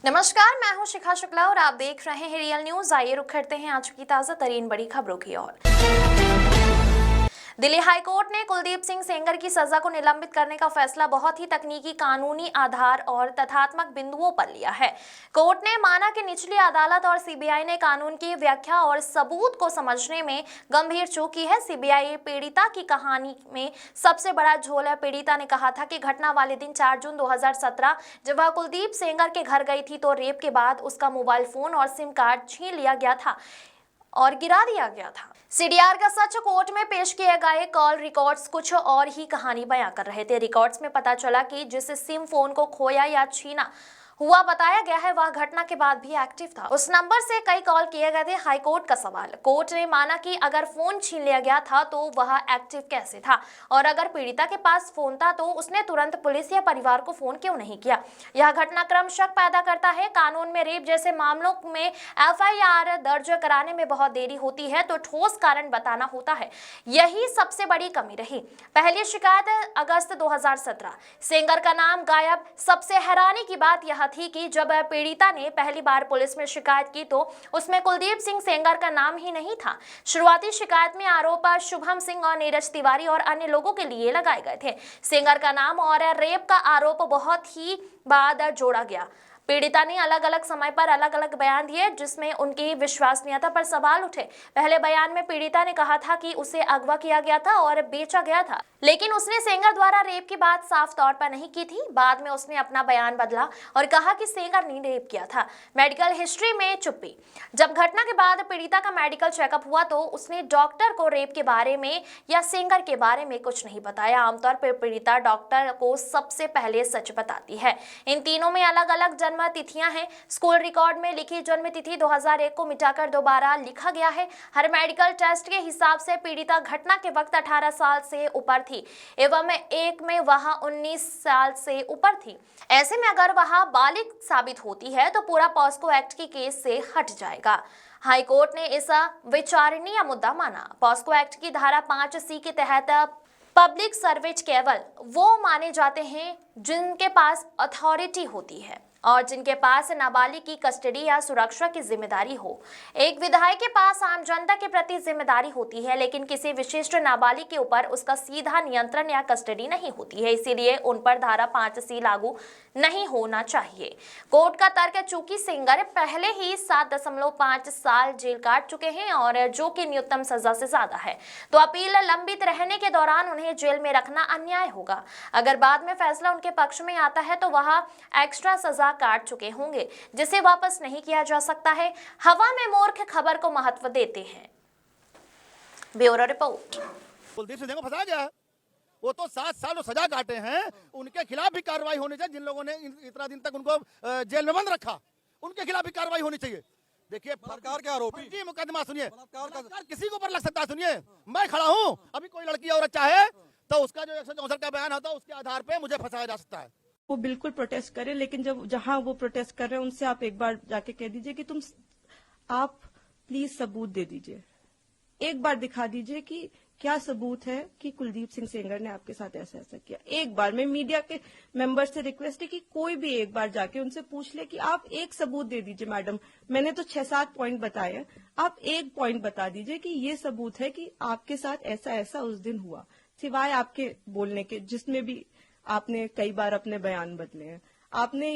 नमस्कार, मैं हूं शिखा शुक्ला और आप देख रहे हैं रियल न्यूज। आइए रुक करते हैं आज की ताजा तरीन बड़ी खबरों की ओर। दिल्ली हाईकोर्ट ने कुलदीप सिंह सेंगर की सजा को निलंबित करने का फैसला बहुत ही तकनीकी, कानूनी आधार और तथ्यात्मक बिंदुओं पर लिया है। कोर्ट ने माना कि निचली अदालत और सीबीआई ने कानून की व्याख्या और सबूत को समझने में गंभीर चूक की है। सीबीआई पीड़िता की कहानी में सबसे बड़ा झोल है। पीड़िता ने कहा था कि घटना वाले दिन 4 जून 2017 जब वह कुलदीप सेंगर के घर गई थी तो रेप के बाद उसका मोबाइल फोन और सिम कार्ड छीन लिया गया था और गिरा दिया गया था। सीडीआर का सच कोर्ट में पेश किए गए कॉल रिकॉर्ड्स कुछ और ही कहानी बयां कर रहे थे। रिकॉर्ड्स में पता चला कि जिस सिम फोन को खोया या छीना हुआ बताया गया है वह घटना के बाद भी एक्टिव था। उस नंबर से कई कॉल किए गए थे। हाईकोर्ट का सवाल, कोर्ट ने माना कि अगर फोन छीन लिया गया था तो वह एक्टिव कैसे था, और अगर पीड़िता के पास फोन था तो उसने तुरंत पुलिस या परिवार को फोन क्यों नहीं किया। यह घटनाक्रम शक पैदा करता है। कानून में रेप जैसे मामलों में एफआईआर दर्ज कराने में बहुत देरी होती है तो ठोस कारण बताना होता है। यही सबसे बड़ी कमी रही। पहली शिकायत अगस्त 2017, सेंगर का नाम गायब। सबसे हैरानी की बात यह थी कि जब पीड़िता ने पहली बार पुलिस में शिकायत की तो उसमें कुलदीप सिंह सेंगर का नाम ही नहीं था। शुरुआती शिकायत में आरोप शुभम सिंह और नीरज तिवारी और अन्य लोगों के लिए लगाए गए थे। सेंगर का नाम और रेप का आरोप बहुत ही बाद जोड़ा गया। पीड़िता ने अलग अलग समय पर अलग अलग बयान दिए जिसमें उनकी विश्वसनीयता पर सवाल उठे। पहले बयान में पीड़िता ने कहा था कि उसे अगवा किया गया था और बेचा गया था, लेकिन उसने सेंगर द्वारा रेप की बात साफ तौर पर नहीं की थी। बाद में उसने अपना बयान बदला और कहा कि सेंगर ने रेप किया था। मेडिकल हिस्ट्री में चुप्पी। जब घटना के बाद पीड़िता का मेडिकल चेकअप हुआ तो उसने डॉक्टर को रेप के बारे में या सेंगर के बारे में कुछ नहीं बताया। आमतौर पर पीड़िता डॉक्टर को सबसे पहले सच बताती है। इन तीनों में अलग अलग जन्म तिथियां हैं। स्कूल रिकॉर्ड में लिखी जन्म तिथि 2001 को मिटाकर दोबारा लिखा गया है। हर मेडिकल टेस्ट के हिसाब से पीड़िता घटना के वक्त 18 साल से ऊपर थी एवं एक में वह 19 साल से ऊपर थी। ऐसे में अगर वह बालिग साबित होती है तो पूरा पॉस्को एक्ट की केस से हट जाएगा। हाईकोर्ट ने इस विचारणीय मुद्दा माना। पॉस्को एक्ट की धारा 5C के तहत पब्लिक सर्वेंट केवल वो माने जाते हैं जिनके पास अथॉरिटी होती है और जिनके पास नाबालिग की कस्टडी या सुरक्षा की जिम्मेदारी हो। एक विधायक के पास आम जनता के प्रति जिम्मेदारी होती है, लेकिन किसी विशिष्ट नाबालिग के ऊपर उसका सीधा नियंत्रण या कस्टडी नहीं होती है। इसीलिए उन पर धारा 5C लागू नहीं होना चाहिए। कोर्ट का तर्क है, चूंकि सेंगर पहले ही 7.5 साल जेल काट चुके हैं और जो कि न्यूनतम सजा से ज्यादा है, तो अपील लंबित रहने के दौरान उन्हें जेल में रखना अन्याय होगा। अगर बाद में फैसला उनके पक्ष में आता है तो वह एक्स्ट्रा सजा काट चुके होंगे जिसे वापस नहीं किया जा सकता है। हवा में मूर्ख खबर को महत्व देते हैं। Bureau report. कुलदीप सिंह को फंसा गया है, वो तो 7 साल सजा काटे हैं। उनके खिलाफ भी कार्रवाई होनी चाहिए। जिन लोगों ने इतना दिन तक उनको जेल में बंद रखा उनके खिलाफ भी कार्रवाई होनी चाहिए। देखिए सरकार के आरोपी मुकदमा सुनिए, किसी के ऊपर लग सकता है। सुनिए, मैं खड़ा हूँ, अभी कोई लड़की औरत चाहे तो उसका जो 164 का बयान होता है उसके आधार पे मुझे फंसाया जा सकता है। वो बिल्कुल प्रोटेस्ट करें, लेकिन जब जहां वो प्रोटेस्ट कर रहे हैं उनसे आप एक बार जाके कह दीजिए कि आप प्लीज सबूत दे दीजिए, एक बार दिखा दीजिए कि क्या सबूत है कि कुलदीप सिंह सेंगर ने आपके साथ ऐसा ऐसा किया। एक बार मैं मीडिया के मेंबर से रिक्वेस्ट है कि कोई भी एक बार जाके उनसे पूछ ले कि आप एक सबूत दे दीजिए। मैडम, मैंने तो 6-7 पॉइंट बताए, आप एक पॉइंट बता दीजिए कि ये सबूत है कि आपके साथ ऐसा ऐसा उस दिन हुआ, सिवाय आपके बोलने के जिसमें भी आपने कई बार अपने बयान बदले हैं। आपने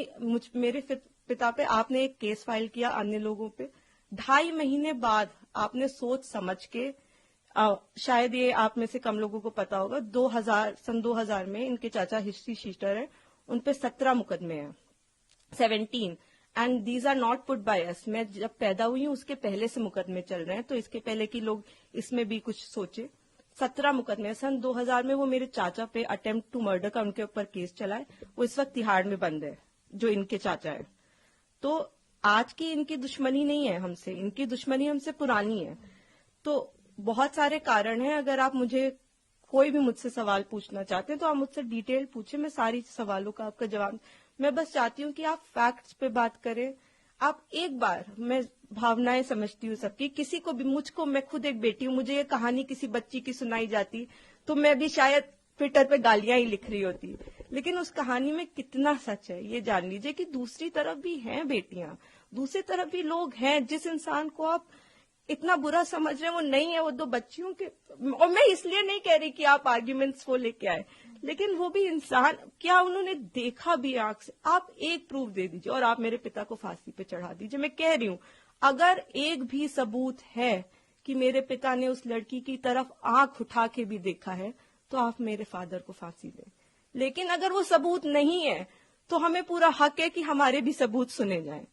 मेरे पिता पे आपने एक केस फाइल किया, अन्य लोगों पे 2.5 महीने बाद आपने सोच समझ के, शायद ये आप में से कम लोगों को पता होगा, सन 2000 में इनके चाचा हिस्ट्री शीटर हैं, उनपे 17 मुकदमे हैं, 17, and these are not put by us. मैं जब पैदा हुई हूं उसके पहले से मुकदमे चल रहे हैं, तो इसके पहले कि लोग इसमें भी कुछ सोचे। 17 मुकदमे सन 2000 में वो मेरे चाचा पे अटेम्प्ट टू मर्डर का उनके ऊपर केस चला है। वो इस वक्त तिहाड़ में बंद है, जो इनके चाचा है। तो आज की इनकी दुश्मनी नहीं है हमसे, इनकी दुश्मनी हमसे पुरानी है। तो बहुत सारे कारण हैं। अगर आप कोई भी मुझसे सवाल पूछना चाहते हैं तो आप मुझसे डिटेल पूछे, मैं सारी सवालों का आपका जवाब। मैं बस चाहती हूँ कि आप फैक्ट्स पे बात करें। आप एक बार, मैं भावनाएं समझती हूँ सबकी, किसी को भी, मुझको, मैं खुद एक बेटी हूँ, मुझे ये कहानी किसी बच्ची की सुनाई जाती तो मैं भी शायद ट्विटर पे गालियां ही लिख रही होती, लेकिन उस कहानी में कितना सच है ये जान लीजिए कि दूसरी तरफ भी हैं बेटियां, दूसरी तरफ भी लोग हैं। जिस इंसान को आप इतना बुरा समझ रहे हैं वो नहीं है, वो दो बच्चियों के। और मैं इसलिए नहीं कह रही कि आप आर्ग्यूमेंट्स को लेके आए, लेकिन वो भी इंसान, क्या उन्होंने देखा भी आंख से? आप एक प्रूफ दे दीजिए और आप मेरे पिता को फांसी पे चढ़ा दीजिए। मैं कह रही हूं, अगर एक भी सबूत है कि मेरे पिता ने उस लड़की की तरफ आंख उठा के भी देखा है, तो आप मेरे फादर को फांसी दें। लेकिन अगर वो सबूत नहीं है तो हमें पूरा हक है कि हमारे भी सबूत सुने जाएं।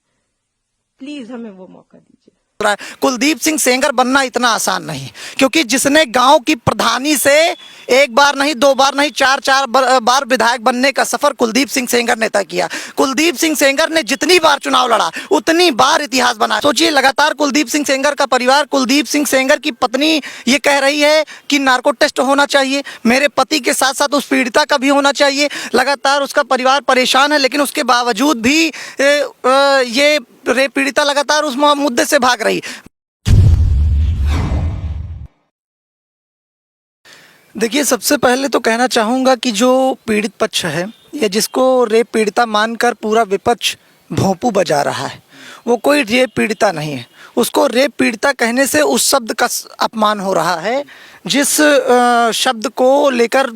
प्लीज हमें वो मौका दीजिए। कुलदीप सिंह सेंगर बनना इतना आसान नहीं, क्योंकि जिसने गांव की प्रधानी से एक बार नहीं, दो बार नहीं, चार बार विधायक बनने का सफर कुलदीप सिंह सेंगर ने तय किया। कुलदीप सिंह सेंगर ने जितनी बार चुनाव लड़ा उतनी बार इतिहास बनाया। सोचिए, लगातार कुलदीप सिंह सेंगर का परिवार, कुलदीप सिंह सेंगर की पत्नी ये कह रही है कि नार्को टेस्ट होना चाहिए, मेरे पति के साथ साथ उस पीड़िता का भी होना चाहिए। लगातार उसका परिवार परेशान है, लेकिन उसके बावजूद भी ये रेप पीड़िता लगातार उस मुद्दे से भाग रही। देखिए, सबसे पहले तो कहना चाहूँगा कि जो पीड़ित पक्ष है या जिसको रेप पीड़िता मानकर पूरा विपक्ष भोंपू बजा रहा है, वो कोई रेप पीड़िता नहीं है। उसको रेप पीड़िता कहने से उस शब्द का अपमान हो रहा है जिस शब्द को लेकर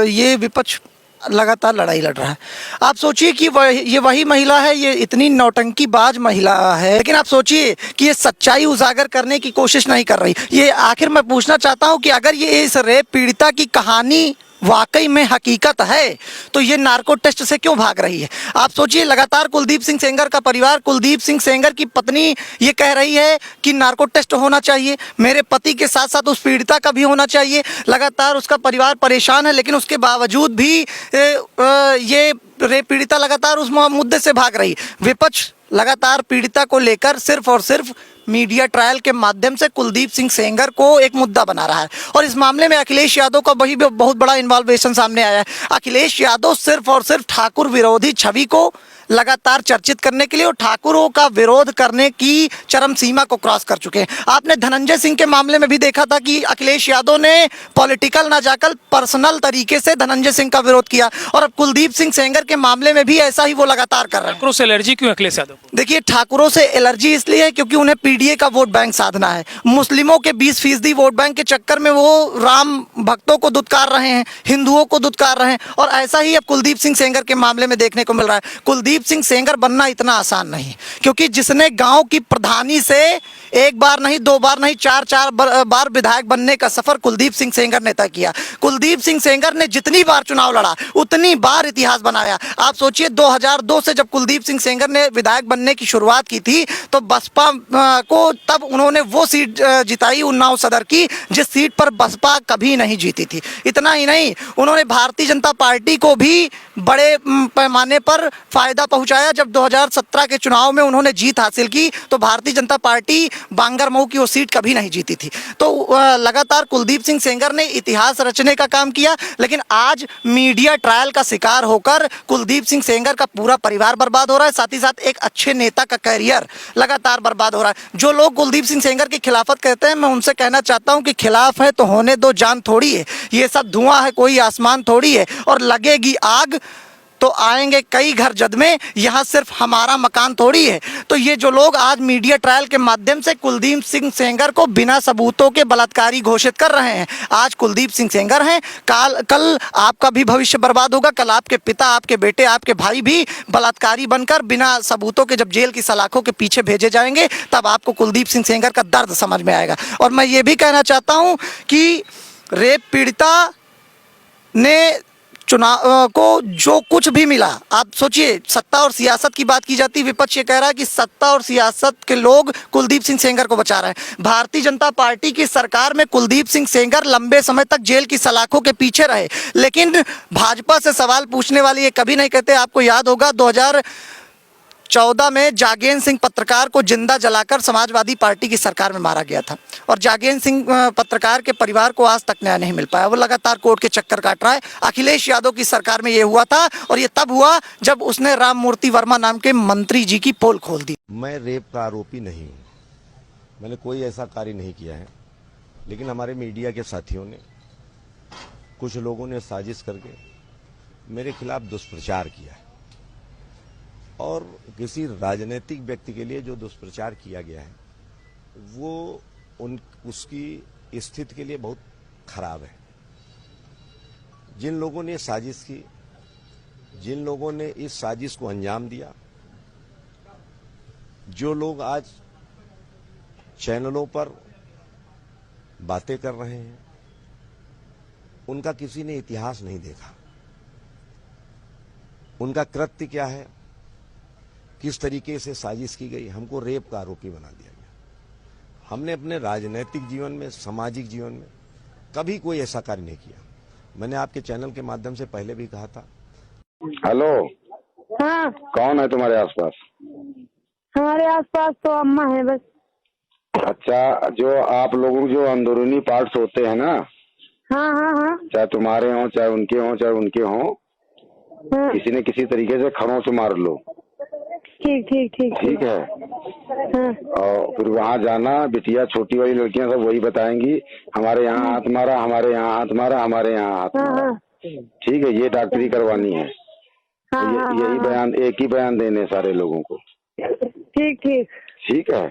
ये विपक्ष लगातार लड़ाई लड़ रहा है। आप सोचिए कि ये वही महिला है, ये इतनी नौटंकीबाज महिला है, लेकिन आप सोचिए कि ये सच्चाई उजागर करने की कोशिश नहीं कर रही। ये आखिर मैं पूछना चाहता हूं कि अगर ये इस रेप पीड़िता की कहानी वाकई में हकीकत है तो ये नार्को टेस्ट से क्यों भाग रही है? आप सोचिए, लगातार कुलदीप सिंह सेंगर का परिवार, कुलदीप सिंह सेंगर की पत्नी ये कह रही है कि नार्को टेस्ट होना चाहिए, मेरे पति के साथ साथ उस पीड़िता का भी होना चाहिए। लगातार उसका परिवार परेशान है, लेकिन उसके बावजूद भी ये रेप पीड़िता लगातार उस मुद्दे से भाग रही। विपक्ष लगातार पीड़िता को लेकर सिर्फ और सिर्फ मीडिया ट्रायल के माध्यम से कुलदीप सिंह सेंगर को एक मुद्दा बना रहा है, और इस मामले में अखिलेश यादव का वही बहुत बड़ा इन्वॉल्वेशन सामने आया है। अखिलेश यादव सिर्फ और सिर्फ ठाकुर विरोधी छवि को लगातार चर्चित करने के लिए और ठाकुरों का विरोध करने की चरम सीमा को क्रॉस कर चुके हैं। आपने धनंजय सिंह के मामले में भी देखा था कि अखिलेश यादव ने पॉलिटिकल ना जाकर पर्सनल तरीके से धनंजय सिंह का विरोध किया, और अब कुलदीप सिंह सेंगर के मामले में भी ऐसा ही वो लगातार कर रहे हैं। ठाकुरों से एलर्जी क्यों अखिलेश यादव को? देखिए, ठाकुरों से एलर्जी इसलिए है क्योंकि उन्हें पीडीए का वोट बैंक साधना है। मुस्लिमों के 20% वोट बैंक के चक्कर में वो राम भक्तों को दुत्कार रहे हैं, हिंदुओं को दुत्कार रहे हैं, और ऐसा ही अब कुलदीप सिंह सेंगर के मामले में देखने को मिल रहा है। कुलदीप सिंह सेंगर बनना इतना आसान नहीं, क्योंकि जिसने गांव की प्रधानी से एक बार नहीं, दो बार नहीं, चार बार विधायक बनने का सफर कुलदीप सिंह सेंगर ने तय किया। कुलदीप सिंह सेंगर ने जितनी बार चुनाव लड़ा उतनी बार इतिहास बनाया। आप सोचिए, 2002 से जब कुलदीप सिंह सेंगर ने विधायक बनने की शुरुआत की थी तो बसपा को तब उन्होंने वो सीट जिताई, उन्नाव सदर की, जिस सीट पर बसपा कभी नहीं जीती थी। इतना ही नहीं, उन्होंने भारतीय जनता पार्टी को भी बड़े पैमाने पर फायदा पहुंचाया। जब 2017 के चुनाव में उन्होंने जीत हासिल की तो भारतीय जनता पार्टी बांगरमऊ की वो सीट कभी नहीं जीती थी। तो लगातार कुलदीप सिंह सेंगर ने इतिहास रचने का काम किया, लेकिन आज मीडिया ट्रायल का शिकार होकर कुलदीप सिंह सेंगर का पूरा परिवार बर्बाद हो रहा है, साथ ही साथ एक अच्छे नेता का करियर लगातार बर्बाद हो रहा है। जो लोग कुलदीप सिंह सेंगर की खिलाफत कहते हैं, मैं उनसे कहना चाहता हूं कि खिलाफ है तो होने दो, जान थोड़ी है, ये सब धुआं है, कोई आसमान थोड़ी है, और लगेगी आग तो आएंगे कई घर जद में, यहाँ सिर्फ हमारा मकान थोड़ी है। तो ये जो लोग आज मीडिया ट्रायल के माध्यम से कुलदीप सिंह सेंगर को बिना सबूतों के बलात्कारी घोषित कर रहे हैं, आज कुलदीप सिंह सेंगर हैं, कल आपका भी भविष्य बर्बाद होगा। कल आपके पिता, आपके बेटे, आपके भाई भी बलात्कारी बनकर बिना सबूतों के जब जेल की सलाखों के पीछे भेजे जाएंगे, तब आपको कुलदीप सिंह सेंगर का दर्द समझ में आएगा। और मैं ये भी कहना चाहता हूँ कि रेप पीड़िता ने चुनाव को जो कुछ भी मिला, आप सोचिए, सत्ता और सियासत की बात की जाती है, विपक्ष ये कह रहा है कि सत्ता और सियासत के लोग कुलदीप सिंह सेंगर को बचा रहे हैं। भारतीय जनता पार्टी की सरकार में कुलदीप सिंह सेंगर लंबे समय तक जेल की सलाखों के पीछे रहे, लेकिन भाजपा से सवाल पूछने वाले ये कभी नहीं कहते। आपको याद होगा 2014 में जागेन सिंह पत्रकार को जिंदा जलाकर समाजवादी पार्टी की सरकार में मारा गया था, और जागेन सिंह पत्रकार के परिवार को आज तक न्याय नहीं मिल पाया। वो लगातार कोर्ट के चक्कर काट रहा है। अखिलेश यादव की सरकार में ये हुआ था, और ये तब हुआ जब उसने राम मूर्ति वर्मा नाम के मंत्री जी की पोल खोल दी। मैं रेप का आरोपी नहीं हूँ, मैंने कोई ऐसा कार्य नहीं किया है, लेकिन हमारे मीडिया के साथियों ने, कुछ लोगों ने साजिश करके मेरे खिलाफ दुष्प्रचार किया है और किसी राजनीतिक व्यक्ति के लिए जो दुष्प्रचार किया गया है वो उसकी स्थिति के लिए बहुत खराब है। जिन लोगों ने साजिश की, जिन लोगों ने इस साजिश को अंजाम दिया, जो लोग आज चैनलों पर बातें कर रहे हैं, उनका किसी ने इतिहास नहीं देखा। उनका कृत्य क्या है, किस तरीके से साजिश की गई, हमको रेप का आरोपी बना दिया गया। हमने अपने राजनीतिक जीवन में, सामाजिक जीवन में कभी कोई ऐसा कार्य नहीं किया। मैंने आपके चैनल के माध्यम से पहले भी कहा था। हेलो, हाँ, कौन है तुम्हारे आसपास? हमारे आसपास तो अम्मा है बस। अच्छा, जो आप लोगों के जो अंदरूनी पार्ट्स होते हैं ना, हाँ हाँ हाँ चाहे तुम्हारे हों, चाहे उनके हों, चाहे उनके हों, हाँ, किसी न किसी तरीके से खड़ों से मार लो। ठीक ठीक ठीक ठीक है। हाँ, और फिर वहाँ जाना, बिटिया छोटी वाली लड़कियां सब वही बताएंगी, हमारे यहाँ हाथ मारा, हमारे यहाँ हाथ मारा, हमारे यहाँ हाथ हाँ मारा। हाँ ठीक है, ये डॉक्टरी करवानी है। हाँ, हाँ, यही हाँ, बयान, एक ही बयान देने सारे लोगों को। ठीक ठीक ठीक है।